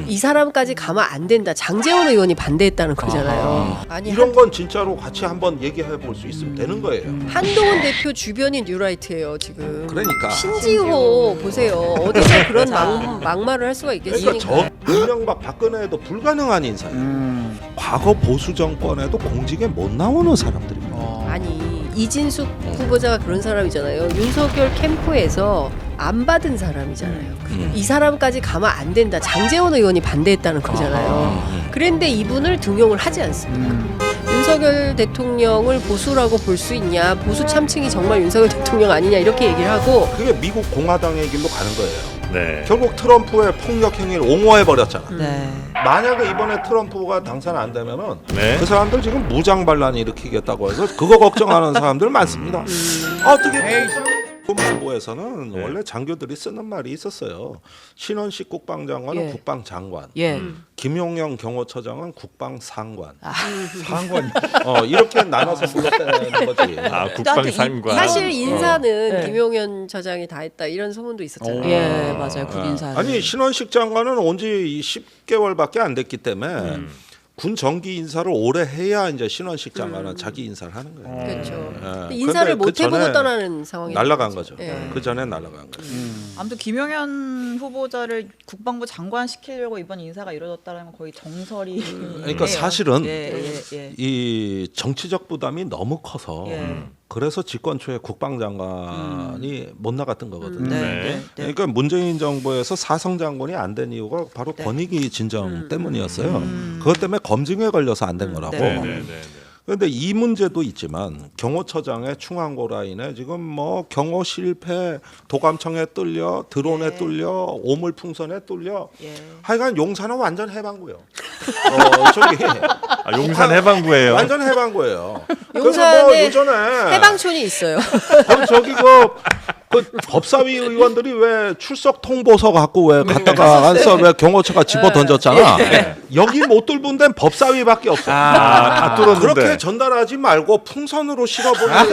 이 사람까지 가면 안 된다. 장제원 의원이 반대했다는 거잖아요. 아니 이런 건 진짜로 같이 한번 얘기해 볼 수 있으면 되는 거예요. 한동훈 대표 주변이 뉴라이트예요 지금. 그러니까 신지호 보세요. 어디서 그런 막말을 할 수가 있겠습니까? 그러니까 저 이명박 박근혜에도 불가능한 인사예요. 과거 보수 정권에도 공직에 못 나오는 사람들입니다. 아니 이진숙 후보자가 그런 사람이잖아요. 윤석열 캠프에서 안 받은 사람이잖아요. 이 사람까지 가면 안 된다. 장제원 의원이 반대했다는 거잖아요. 그런데 이분을 등용을 하지 않습니까? 윤석열 대통령을 보수라고 볼 수 있냐, 보수 참칭이 정말 윤석열 대통령 아니냐 이렇게 얘기를 하고. 그게 미국 공화당의 길로 가는 거예요. 네. 결국 트럼프의 폭력 행위를 옹호해 버렸잖아. 네. 만약에 이번에 트럼프가 당선 안 되면은 네. 그 사람들 지금 무장 반란 일으키겠다고 해서 그거 걱정하는 사람들 많습니다. 어떻게 국방부에서는 네. 원래 장교들이 쓰는 말이 있었어요. 신원식 국방장관은 예. 국방장관, 예. 김용영 경호처장은 국방상관. 상관이. 이렇게 나눠서 불렀다는 거지. 아 국방상관. 사실 인사는 김용현 처장이 다 했다 이런 소문도 있었잖아요. 예, 맞아요. 국인사. 아니 신원식 장관은 온 지 10개월밖에 안 됐기 때문에 군 정기 인사를 오래 해야 이제 신원식 장관은 자기 인사를 하는 거예요. 그렇죠. 예. 근데 인사를 근데 못 그 해보고 전에 떠나는 상황이 날라간 거죠. 예. 그 전에 날라간 거죠. 아무튼 김용현 후보자를 국방부 장관 시키려고 이번 인사가 이루어졌다는 건 거의 정설이. 그러니까 사실은 예. 이 정치적 부담이 너무 커서 예. 그래서 집권 초에 국방장관이 못 나갔던 거거든요. 네. 그러니까 문재인 정부에서 사성 장관이 안 된 이유가 바로 권익위 진정 때문이었어요. 그것 때문에 검증에 걸려서 안 된 거라고. 네. 그런데 이 문제도 있지만 경호처장의 충항고 라인에 지금 뭐 경호 실패, 도감청에 뚫려, 드론에 뚫려, 오물풍선에 뚫려. 예. 하여간 용산은 완전 해방구요. 저기 아, 용산 해방구예요. 완전 해방구예요. 그래서 뭐 용산에 예전에 해방촌이 있어요. 그럼 저기 그 법사위 의원들이 왜 출석 통보서 갖고 왜 갔다가 안서 왜 경호처가 집어 던졌잖아. 여기 못 뚫은 데는 법사위밖에 없어. 다 뚫었는데. 그렇게 전달하지 말고 풍선으로 실어보면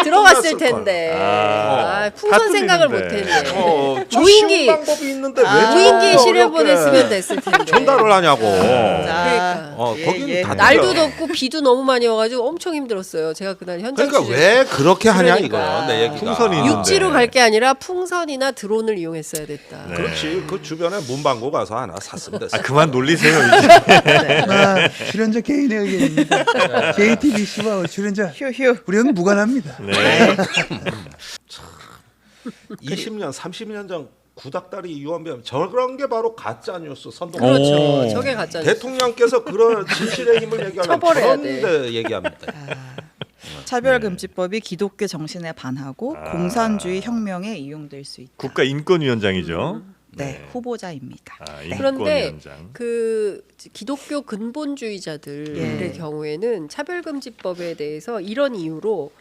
들어갔을 텐데. 다 풍선 생각을 뚫리는데. 못했네. 저 무인기. 쉬운 방법이 있는데 왜 무인기 저렇게 실어 보냈으면 됐을 텐데. 전달을 하냐고. 그러니까. 거긴 다 날도 뚫려. 덥고 비도 너무 많이 와가지고 엄청 힘들었어요. 제가 그날 현장 그러니까 취재. 왜 그렇게 하냐 그러니까. 이거 내 얘기가. 풍선이 있는데. 육지로 갈 게 아니라 풍선이나 드론을 이용했어야 됐다. 네. 그렇지. 그 주변에 문방구 가서 하나 샀으면 됐어. 아 그만 놀리세요 이제. 출연자 개인의 의견입니다. JTBC와 출연자 휴휴. 우리는 무관합니다. 네. 20년, 30년 전 구닥다리 유언비어 저런 게 바로 가짜 뉴스 선동. 그렇죠. 오. 저게 가짜. 대통령께서 그런 진실의 힘을 얘기하면 처벌해야 저런 돼. 데 얘기합니다. 차별금지법이 기독교 정신에 반하고 공산주의 혁명에 이용될 수 있다. 국가인권위원장이죠. 네, 후보자입니다. 그런데 인권위원장. 그 기독교 근본주의자들의 예. 경우에는 차별금지법에 대해서 이런 이유로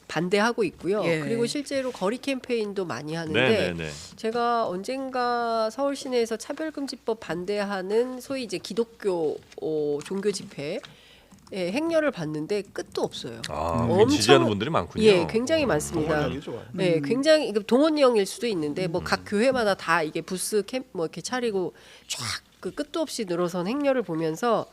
반대하고 있고요. 예. 그리고 실제로 거리 캠페인도 많이 하는데 네네네. 제가 언젠가 서울 시내에서 차별금지법 반대하는 소위 이제 기독교 종교 집회 행렬을 봤는데 끝도 없어요. 아, 엄청- 지지하는 분들이 많군요. 예, 굉장히 많습니다. 동원력이 좋아요. 네, 굉장히 동원령일 수도 있는데 뭐 각 교회마다 다 이게 부스 캠 뭐 이렇게 차리고 쫙 그 끝도 없이 늘어선 행렬을 보면서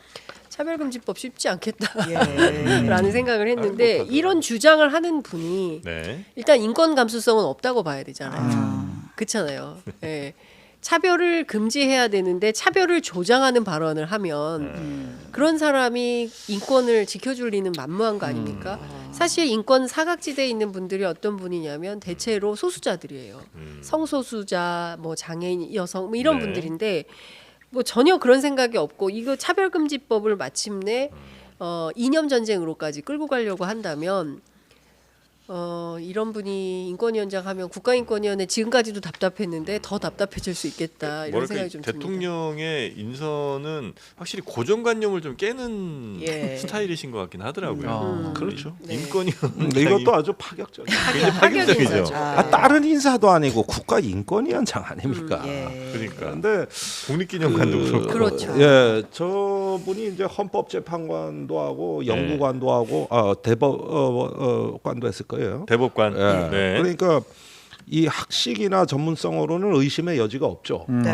차별금지법 쉽지 않겠다라는 생각을 했는데 이런 주장을 하는 분이 네. 일단 인권 감수성은 없다고 봐야 되잖아요. 그렇잖아요. 예. 차별을 금지해야 되는데 차별을 조장하는 발언을 하면 그런 사람이 인권을 지켜줄 리는 만무한 거 아닙니까? 사실 인권 사각지대에 있는 분들이 어떤 분이냐면 대체로 소수자들이에요. 성소수자, 뭐 장애인, 여성 뭐 이런 네. 분들인데 뭐 전혀 그런 생각이 없고 이거 차별금지법을 마침내 이념 전쟁으로까지 끌고 가려고 한다면 이런 분이 인권위원장 하면 국가인권위원회 지금까지도 답답했는데 더 답답해질 수 있겠다 이런 뭐랄까 생각이 좀 듭니다. 대통령의 인선은 확실히 고정관념을 좀 깨는 예. 스타일이신 것 같긴 하더라고요. 그렇죠. 네. 인권위원장이 이것도 아주 파격적이에요. 굉장히 파격 파격적이죠. 인사죠. 다른 인사도 아니고 국가인권위원장 아닙니까? 그러니까 그런데 국립기념관도 그렇고. 그렇죠. 예, 저분이 이제 헌법재판관도 하고 연구관도 하고 대법관도 했을 거예요. 대법관. 예. 네. 그러니까 이 학식이나 전문성으로는 의심의 여지가 없죠. 네.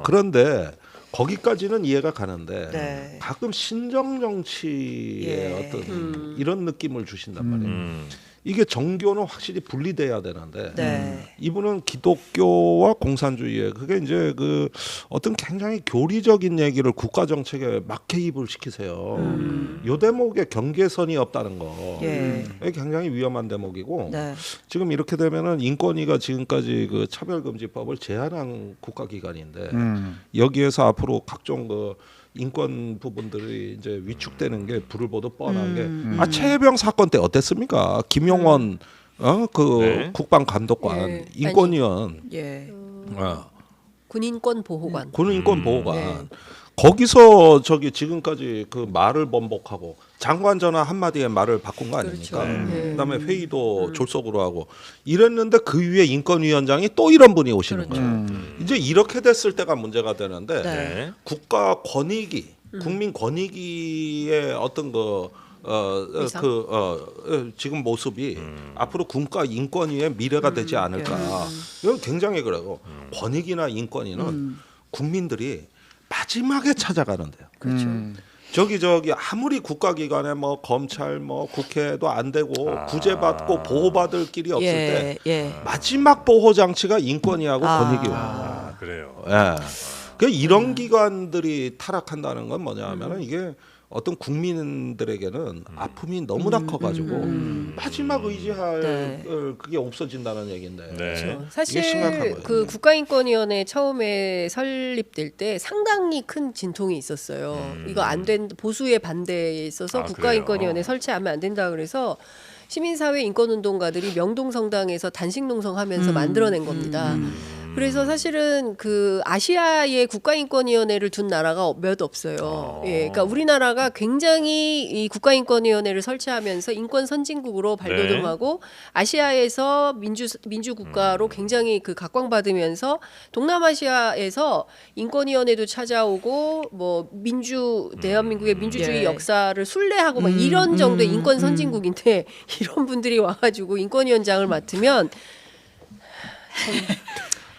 그런데 거기까지는 이해가 가는데 네. 가끔 신정 정치의 예. 어떤 이런 느낌을 주신단 말이에요. 음. 이게 정교는 확실히 분리돼야 되는데 네. 이분은 기독교와 공산주의에 그게 이제 그 어떤 굉장히 교리적인 얘기를 국가 정책에 막 개입을 시키세요. 요 대목에 경계선이 없다는 거. 예. 이게 굉장히 위험한 대목이고 네. 지금 이렇게 되면은 인권위가 지금까지 그 차별금지법을 제한한 국가기관인데 여기에서 앞으로 각종 그 인권 부분들이 이제 위축되는 게 불을 보듯 뻔한 게 최혜병 사건 때 어땠습니까? 김용원 그 네. 국방감독관 예. 인권위원 예. 군인권 보호관. 군인권 보호관 네. 거기서 저기 지금까지 그 말을 번복하고 장관 전화 한마디에 말을 바꾼 거 아닙니까? 그렇죠. 그다음에 회의도 졸속으로 하고 이랬는데 그 위에 인권위원장이 또 이런 분이 오시는 그렇죠. 거예요. 이제 이렇게 됐을 때가 문제가 되는데 네. 국가 권익위, 국민 권익위의 어떤 위상? 지금 모습이 앞으로 국가 인권위의 미래가 되지 않을까. 이건 굉장히 그래요. 권익이나 인권위는 국민들이 마지막에 찾아가는데요. 그렇죠. 저기 아무리 국가기관에 뭐 검찰 뭐 국회도 안 되고 구제받고 보호받을 길이 없을 때 예. 마지막 보호 장치가 인권위하고 권익위예요. 아, 그래요. 예. 그 이런 기관들이 타락한다는 건 뭐냐하면은 이게 어떤 국민들에게는 아픔이 너무나 커가지고 마지막 의지할 네. 그게 없어진다는 얘기인데. 네. 그렇죠. 이게 사실 심각한 거예요. 그 국가인권위원회 처음에 설립될 때 상당히 큰 진통이 있었어요. 이거 안 된 보수의 반대에 있어서 아, 국가인권위원회 그래요? 설치하면 안 된다 그래서 시민사회 인권운동가들이 명동성당에서 단식농성하면서 만들어낸 겁니다. 그래서 사실은 그 아시아의 국가인권위원회를 둔 나라가 몇 없어요. 예, 그러니까 우리나라가 굉장히 이 국가인권위원회를 설치하면서 인권 선진국으로 발돋움하고 아시아에서 민주 국가로 굉장히 그 각광받으면서 동남아시아에서 인권위원회도 찾아오고 뭐 대한민국의 민주주의 예. 역사를 순례하고 막 이런 정도의 인권 선진국인데 이런 분들이 와가지고 인권위원장을 맡으면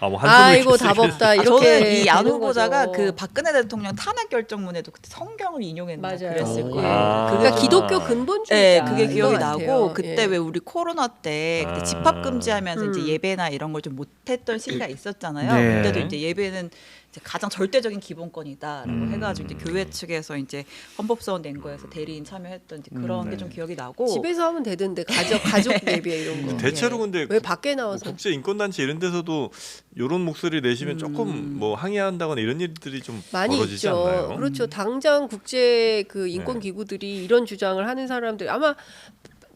뭐 한숨을 아이고 쉬시겠어요. 답없다 이렇게 저는 이 안 되는 후보자가 거죠. 그 박근혜 대통령 탄핵 결정문에도 그때 성경을 인용했나 맞아요. 그랬을 거예요. 아. 그러니까 그게 기독교 근본주의자. 네, 그게 이거 기억이 같아요. 나고 그때 예. 왜 우리 코로나 때 그때 아. 집합 금지하면서 이제 예배나 이런 걸 좀 못했던 시기가 있었잖아요. 네. 그때도 이제 예배는 이제 가장 절대적인 기본권이다라고 해가지고 이제 교회 측에서 이제 헌법소원 낸 거에서 대리인 참여했던 이제 그런 게 좀 기억이 나고 집에서 하면 되던데 가족 예배 이런 거. 대체로 예. 근데 왜 밖에 나와서 국제 인권단체 이런 데서도 이런 목소리 내시면 조금 뭐 항의한다거나 이런 일들이 좀 많이 벌어지지 있죠. 않나요? 그렇죠. 당장 국제 그 인권 기구들이 이런 주장을 하는 사람들 아마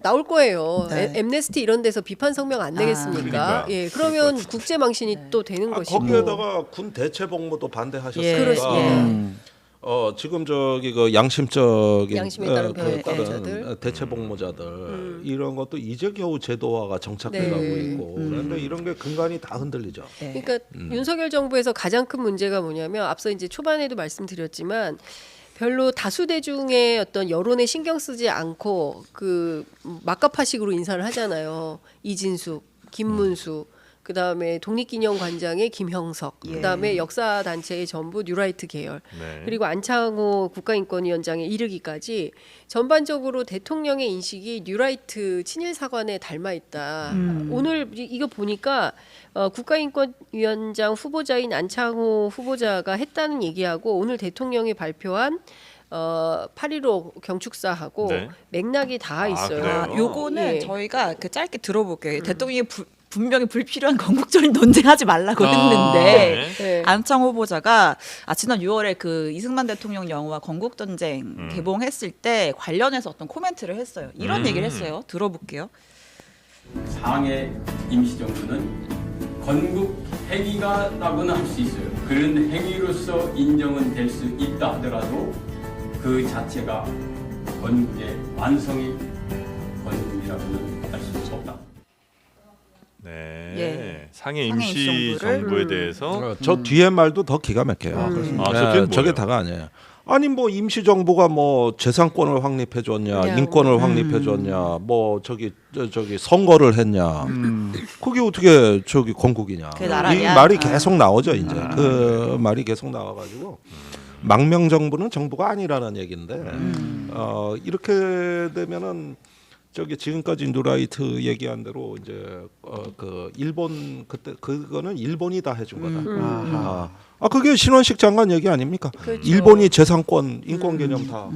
나올 거예요. 네. 엠네스티 이런 데서 비판 성명 안 내겠습니까? 그러니까. 예, 그러면 국제 망신이 또 되는 것이고. 거기에다가 군 대체 복무도 반대하셨으니까. 예. 그렇습니다. 지금 저기 그 양심에 따른 그 복무자들. 대체 복무자들 이런 것도 이제 겨우 제도화가 정착돼가고 네. 있고 그런데 이런 게 근간이 다 흔들리죠. 네. 그러니까 윤석열 정부에서 가장 큰 문제가 뭐냐면 앞서 이제 초반에도 말씀드렸지만 별로 다수 대중의 어떤 여론에 신경 쓰지 않고 그 막가파식으로 인사를 하잖아요. 이진숙, 김문수, 그다음에 독립기념관장의 김형석, 그다음에 역사단체의 전부 뉴라이트 계열, 네. 그리고 안창호 국가인권위원장에 이르기까지 전반적으로 대통령의 인식이 뉴라이트 친일 사관에 닮아 있다. 오늘 이거 보니까 국가인권위원장 후보자인 안창호 후보자가 했다는 얘기하고 오늘 대통령이 발표한 8.15 경축사하고 네. 맥락이 다 있어요. 그래요? 요거는 예. 저희가 그 짧게 들어볼게요. 대통령이 분명히 불필요한 건국적인 논쟁하지 말라고 했는데 네. 안창호 후보자가 지난 6월에 그 이승만 대통령 영화 건국전쟁 개봉했을 때 관련해서 어떤 코멘트를 했어요. 이런 얘기를 했어요. 들어볼게요. 상해 임시정부는 건국 행위가라고는 할 수 있어요. 그런 행위로서 인정은 될 수 있다 하더라도 그 자체가 건국의 완성이 건국이라고는 할 수 없다. 네. 예. 상해 상해 임시 임시정부를 정부에 대해서 저 뒤에 말도 더 기가 막혀요. 아, 저 뒤엔 저게 뭐예요? 다가 아니에요. 아니 뭐 임시정부가 뭐 재산권을 확립해 줬냐, 그냥, 인권을 확립해 줬냐, 뭐 저기 선거를 했냐. 그게 어떻게 저기 건국이냐. 그게 이 나라냐? 말이 계속 나오죠 이제. 그 말이 계속 나와가지고 망명 정부는 정부가 아니라는 얘기인데 이렇게 되면은 저기 지금까지 누라이트 얘기한 대로 이제 그 일본 그때 그거는 일본이 다 해준 거다. 그게 신원식 장관 얘기 아닙니까? 그렇죠. 일본이 재산권, 인권 개념 다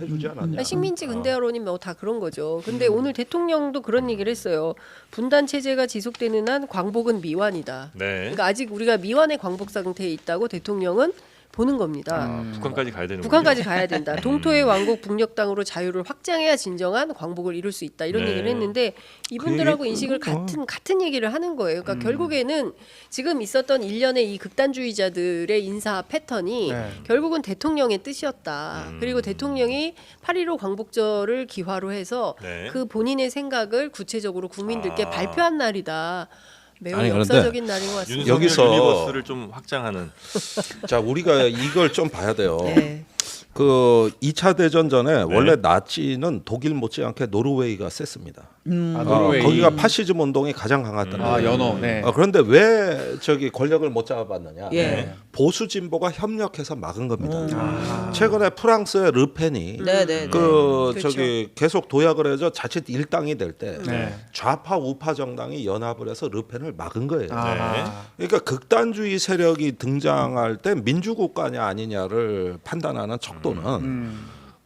해주지 않았냐? 아니, 식민지 근대화론이 뭐 다 그런 거죠. 근데 오늘 대통령도 그런 얘기를 했어요. 분단 체제가 지속되는 한 광복은 미완이다. 네. 그러니까 아직 우리가 미완의 광복 상태에 있다고 대통령은 보는 겁니다. 북한까지 가야 되는 북한까지 가야 된다. 동토의 왕국 북녘 땅으로 자유를 확장해야 진정한 광복을 이룰 수 있다. 이런 네. 얘기를 했는데 이분들하고 그 인식을 얘기구나. 같은 얘기를 하는 거예요. 그러니까 결국에는 지금 있었던 일련의 이 극단주의자들의 인사 패턴이 네. 결국은 대통령의 뜻이었다. 그리고 대통령이 8.15 광복절을 기화로 해서 네. 그 본인의 생각을 구체적으로 국민들께 아. 발표한 날이다. 매우 아니, 그런데 역사적인 날인 것 같습니다. 윤석열 여기서- 유니버스를 좀 확장하는. 자 우리가 이걸 좀 봐야 돼요. 네. 그 2차 대전 전에 네. 원래 나치는 독일 못지않게 노르웨이가 셌습니다. 노르웨이. 거기가 파시즘 운동이 가장 강했던 거예요. 연호. 네. 그런데 왜 저기 권력을 못 잡아봤느냐? 예. 보수 진보가 협력해서 막은 겁니다. 최근에 프랑스의 르펜이 네네. 그 그렇죠. 저기 계속 도약을 해서 자칫 일당이 될 때 네. 좌파 우파 정당이 연합을 해서 르펜을 막은 거예요. 아. 그러니까 극단주의 세력이 등장할 때 민주국가냐 아니냐를 판단하는 척도는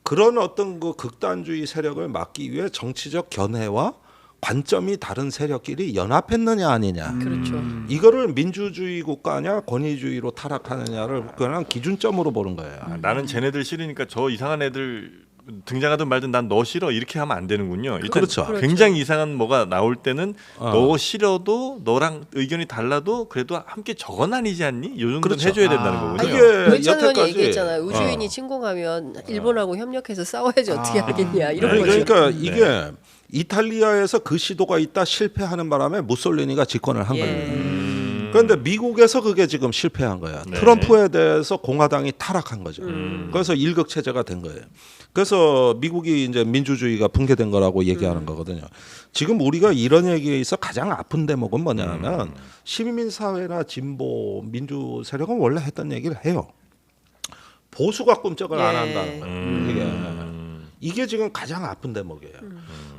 그런 어떤 그 극단주의 세력을 막기 위해 정치적 견해와 관점이 다른 세력끼리 연합했느냐 아니냐. 그렇죠. 이거를 민주주의 국가냐 권위주의로 타락하느냐를 그냥 기준점으로 보는 거예요. 나는 쟤네들 싫으니까 저 이상한 애들 등장하든 말든 난 너 싫어 이렇게 하면 안 되는군요. 일단 그렇죠. 굉장히 이상한 뭐가 나올 때는 어. 너 싫어도 너랑 의견이 달라도 그래도 함께 적은 아니지 않니? 요 정도는 그렇죠. 해줘야 된다는 거군요. 이게 노회찬 의원이 여태까지- 얘기했잖아요. 우주인이 침공하면 일본하고 협력해서 싸워야지 어떻게 하겠냐 이런 아니, 거죠. 그러니까 이게 이탈리아에서 그 시도가 있다 실패하는 바람에 무솔리니가 집권을 한 거예요. 그런데 미국에서 그게 지금 실패한 거야. 네. 트럼프에 대해서 공화당이 타락한 거죠. 그래서 일극 체제가 된 거예요. 그래서 미국이 이제 민주주의가 붕괴된 거라고 얘기하는 거거든요. 지금 우리가 이런 얘기에 있어 가장 아픈 대목은 뭐냐면 시민 사회나 진보 민주 세력은 원래 했던 얘기를 해요. 보수가 꿈쩍을 안 예. 한다는 거예요. 이게 지금 가장 아픈 대목이에요.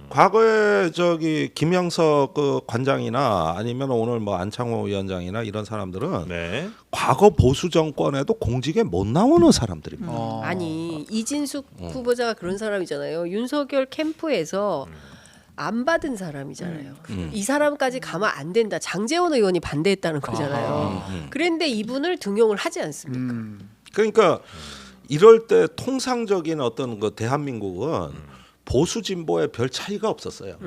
과거에 저기 김영석 그 관장이나 아니면 오늘 뭐 안창호 위원장이나 이런 사람들은 네. 과거 보수 정권에도 공직에 못 나오는 사람들입니다. 아니 이진숙 후보자가 그런 사람이잖아요. 윤석열 캠프에서 안 받은 사람이잖아요. 이 사람까지 가면 안 된다. 장제원 의원이 반대했다는 거잖아요. 그런데 이분을 등용을 하지 않습니까? 그러니까 이럴 때 통상적인 어떤 그 대한민국은 보수 진보에 별 차이가 없었어요.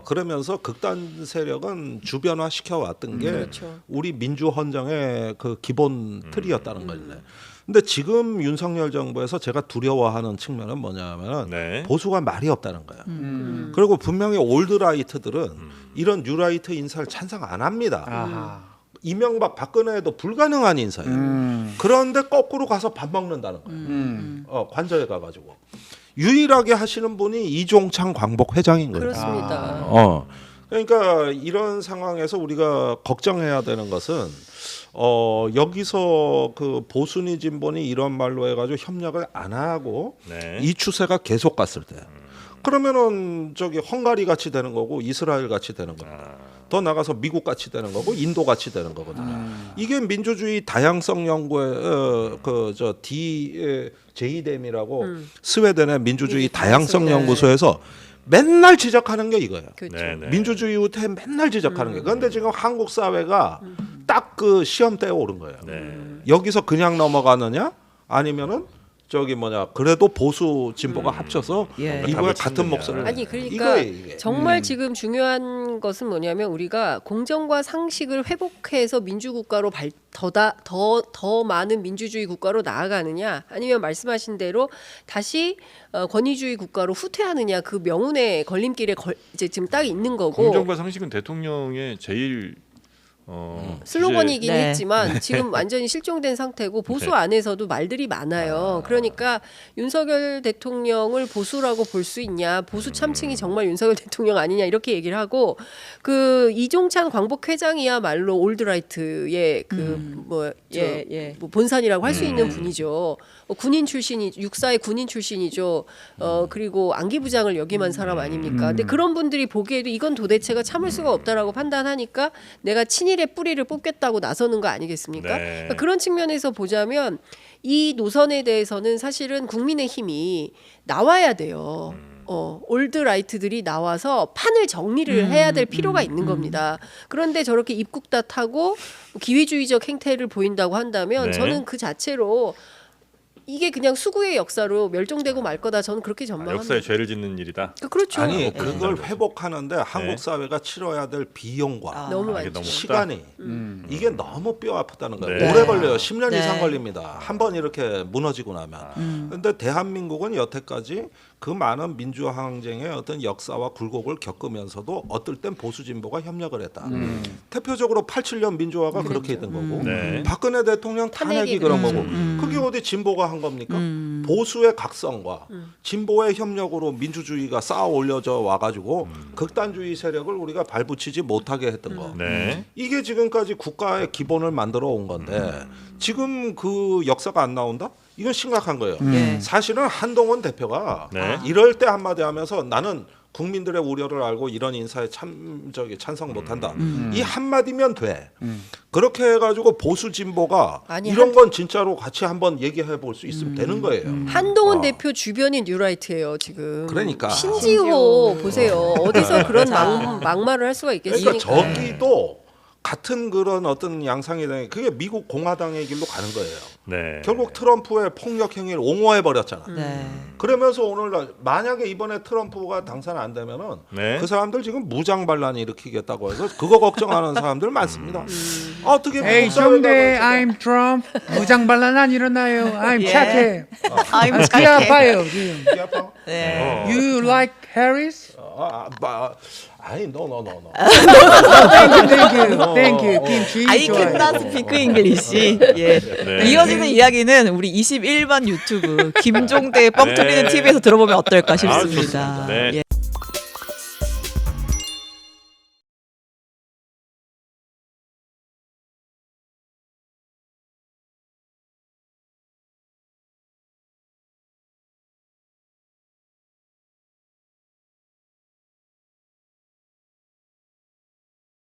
그러면서 극단 세력은 주변화 시켜왔던 게 그렇죠. 우리 민주 헌정의 그 기본 틀이었다는 거죠. 근데 지금 윤석열 정부에서 제가 두려워하는 측면은 뭐냐면 네. 보수가 말이 없다는 거예요. 그리고 분명히 올드라이트들은 이런 뉴라이트 인사를 찬성 안 합니다. 이명박 박근혜도 불가능한 인사예요. 그런데 거꾸로 가서 밥 먹는다는 거예요. 관저에 가가지고 유일하게 하시는 분이 이종창 광복 회장인 거예요. 그렇습니다. 그러니까 이런 상황에서 우리가 걱정해야 되는 것은 여기서 그 보수니 진보니 이런 말로 해가지고 협력을 안 하고 네. 이 추세가 계속 갔을 때 그러면은 저기 헝가리 같이 되는 거고 이스라엘 같이 되는 겁니다. 더 나가서 미국 같이 되는 거고 인도 같이 되는 거거든요. 이게 민주주의 다양성 연구의 그저 제이뎀이라고 스웨덴의 민주주의 다양성 연구소에서 맨날 지적하는 게 이거예요. 그렇죠. 네, 네. 민주주의 후퇴 맨날 지적하는 게. 그런데 지금 한국 사회가 딱 그 시험대에 오른 거예요. 네. 여기서 그냥 넘어가느냐 아니면은 저기 뭐냐 그래도 보수 진보가 합쳐서 예. 이거에 답을 같은 찾느냐. 목소리를 아니 그러니까 이거예요, 이게. 정말 지금 중요한 것은 뭐냐면 우리가 공정과 상식을 회복해서 민주국가로 더 많은 민주주의 국가로 나아가느냐 아니면 말씀하신 대로 다시 권위주의 국가로 후퇴하느냐 그 명운의 걸림길에 이제 지금 딱 있는 거고 공정과 상식은 대통령의 제일 슬로건이긴 네. 했지만 지금 완전히 실종된 상태고 보수 안에서도 말들이 많아요. 그러니까 윤석열 대통령을 보수라고 볼 수 있냐, 보수 참칭이 정말 윤석열 대통령 아니냐 이렇게 얘기를 하고 그 이종찬 광복회장이야말로 올드라이트의 뭐 본산이라고 할 수 있는 분이죠. 군인 출신이 육사의 군인 출신이죠. 그리고 안기부장을 역임한 사람 아닙니까? 근데 그런 분들이 보기에도 이건 도대체가 참을 수가 없다라고 판단하니까 내가 친일의 뿌리를 뽑겠다고 나서는 거 아니겠습니까? 네. 그러니까 그런 측면에서 보자면 이 노선에 대해서는 사실은 국민의힘이 나와야 돼요. 올드라이트들이 나와서 판을 정리를 해야 될 필요가 있는 겁니다. 그런데 저렇게 입국다타고 기회주의적 행태를 보인다고 한다면 네. 저는 그 자체로 이게 그냥 수구의 역사로 멸종되고 말 거다. 저는 그렇게 전망합니다. 역사에 죄를 짓는 일이다. 그렇죠. 아니 예. 그걸 회복하는데 한국 사회가 치러야 될 비용과 너무 이게 많죠. 너무 시간이 이게 너무 뼈 아프다는 거예요. 네. 오래 걸려요. 10년 네. 이상 걸립니다. 한 번 이렇게 무너지고 나면. 근데 대한민국은 여태까지 그 많은 민주화 항쟁의 어떤 역사와 굴곡을 겪으면서도 어떨 땐 보수 진보가 협력을 했다. 대표적으로 87년 민주화가 그렇게 했던 거고 네. 박근혜 대통령 탄핵이 그런 거고 그게 어디 진보가 한 겁니까? 보수의 각성과 진보의 협력으로 민주주의가 쌓아 올려져 와가지고 극단주의 세력을 우리가 발붙이지 못하게 했던 거. 네. 이게 지금까지 국가의 기본을 만들어 온 건데 지금 그 역사가 안 나온다? 이건 심각한 거예요. 사실은 한동훈 대표가 네. 이럴 때 한마디 하면서 나는 국민들의 우려를 알고 이런 인사에 찬성 못한다. 이 한마디면 돼. 그렇게 해가지고 보수 진보가 아니, 이런 건 진짜로 같이 한번 얘기해 볼 수 있으면 되는 거예요. 한동훈 대표 주변이 뉴라이트예요 지금. 그러니까. 신지호 보세요. 어디서 그런 막말을 할 수가 있겠습니까? 그러니까 저기도 같은 그런 어떤 양상이 되는 그게 미국 공화당의 길로 가는 거예요. 네. 결국 트럼프의 폭력 행위를 옹호해 버렸잖아. 네. 그러면서 오늘날 만약에 이번에 트럼프가 당선 안 되면은 네. 그 사람들 지금 무장 반란 일으키겠다고 해서 그거 걱정하는 사람들 많습니다. 어떻게 에이 미국 사회가 좀데 I'm Trump 무장 반란 안 일어나요. I'm 예. 착해. I'm 귀 아파요 지금. 귀 아파? 네. You like Harris? 아니 no. Thank you. 김치 I 좋아요. cannot speak English. 예. 네. 이어지는 이야기는 우리 21번 유튜브 김종대 뻥 뚫리는 네. TV에서 들어보면 어떨까 아, 싶습니다. 좋습니다. 네. 예.